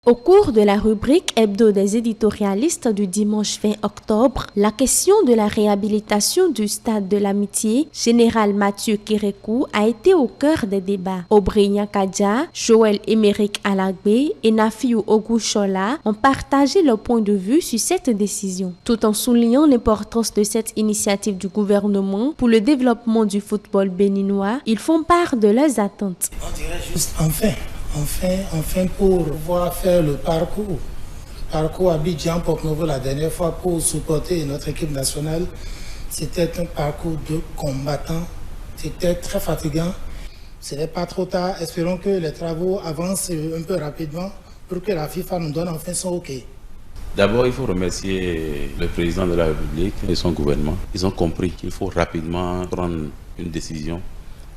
Au cours de la rubrique hebdo des éditorialistes du dimanche 20 octobre, la question de la réhabilitation du stade de l'Amitié, général Mathieu Kérékou, a été au cœur des débats. Obrignan Kadja, Joël Émeric Alagbé et Nafiou Ogouchola ont partagé leur point de vue sur cette décision, tout en soulignant l'importance de cette initiative du gouvernement pour le développement du football béninois. Ils font part de leurs attentes. On dirait juste enfin pour pouvoir faire le parcours Abidjan Port-Novo la dernière fois pour supporter notre équipe nationale. C'était un parcours de combattants, c'était très fatigant. Ce n'est pas trop tard, espérons que les travaux avancent un peu rapidement pour que la FIFA nous donne enfin son OK. D'abord, il faut remercier le président de la République et son gouvernement. Ils ont compris qu'il faut rapidement prendre une décision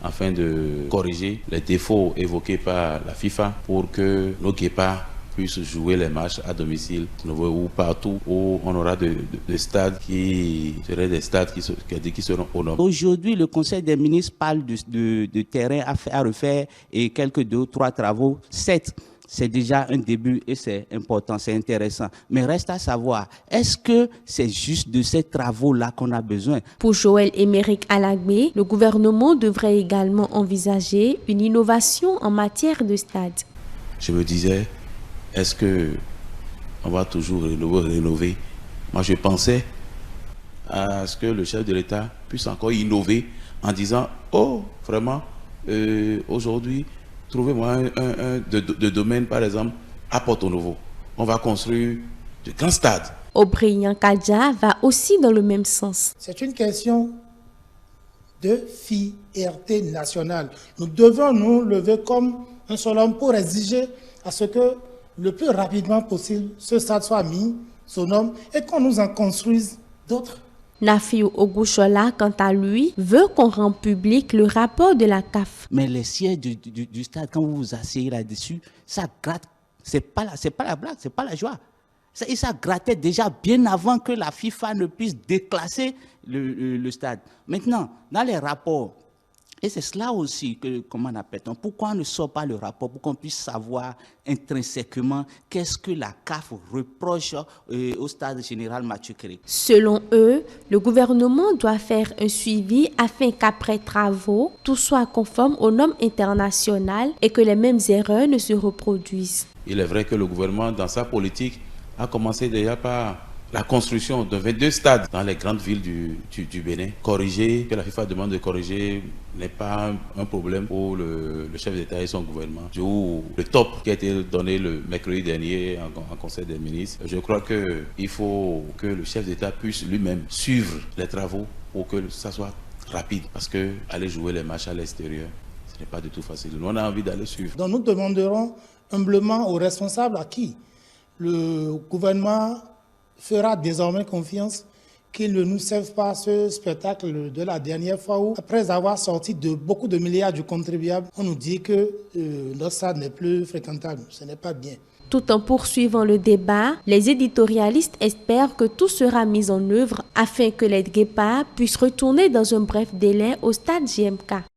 afin de corriger les défauts évoqués par la FIFA pour que nos guépards puissent jouer les matchs à domicile ou partout où on aura des stades qui seraient des stades qui seront aux normes. Aujourd'hui, le Conseil des ministres parle de terrain à refaire et quelques 2 ou 3 travaux. 7. C'est déjà un début et c'est important, c'est intéressant. Mais reste à savoir, est-ce que c'est juste de ces travaux-là qu'on a besoin? Pour Joël Émeric Alagbé, le gouvernement devrait également envisager une innovation en matière de stade. Je me disais, est-ce qu'on va toujours rénover? Moi, je pensais à ce que le chef de l'État puisse encore innover en disant, oh, vraiment, aujourd'hui, trouvez-moi de domaine, par exemple, à Porto-Novo. On va construire de grands stades. Obrignan Kadja va aussi dans le même sens. C'est une question de fierté nationale. Nous devons nous lever comme un seul homme pour exiger à ce que le plus rapidement possible, ce stade soit mis son nom et qu'on nous en construise d'autres. Nafiou Ogouchola, quant à lui, veut qu'on rende public le rapport de la CAF. Mais les sièges du stade, quand vous vous asseyez là-dessus, ça gratte. C'est pas la blague, c'est pas la joie. Ça grattait déjà bien avant que la FIFA ne puisse déclasser le stade. Maintenant, dans les rapports, et c'est cela aussi que, comment on appelle, pourquoi on ne sort pas le rapport, pour qu'on puisse savoir intrinsèquement qu'est-ce que la CAF reproche au stade général Mathieu Kérékou. Selon eux, le gouvernement doit faire un suivi afin qu'après travaux, tout soit conforme aux normes internationales et que les mêmes erreurs ne se reproduisent. Il est vrai que le gouvernement, dans sa politique, a commencé déjà par la construction de 22 stades dans les grandes villes du Bénin. Corriger, que la FIFA demande de corriger, n'est pas un problème pour le chef d'État et son gouvernement. Le top qui a été donné le mercredi dernier en Conseil des ministres, je crois qu'il faut que le chef d'État puisse lui-même suivre les travaux pour que ça soit rapide. Parce que aller jouer les matchs à l'extérieur, ce n'est pas du tout facile. Nous, on a envie d'aller suivre. Donc nous demanderons humblement aux responsables à qui le gouvernement fera désormais confiance qu'ils ne nous servent pas ce spectacle de la dernière fois où, après avoir sorti de beaucoup de milliards du contribuable, on nous dit que notre stade n'est plus fréquentable. Ce n'est pas bien. Tout en poursuivant le débat, les éditorialistes espèrent que tout sera mis en œuvre afin que les guépards puissent retourner dans un bref délai au stade JMK.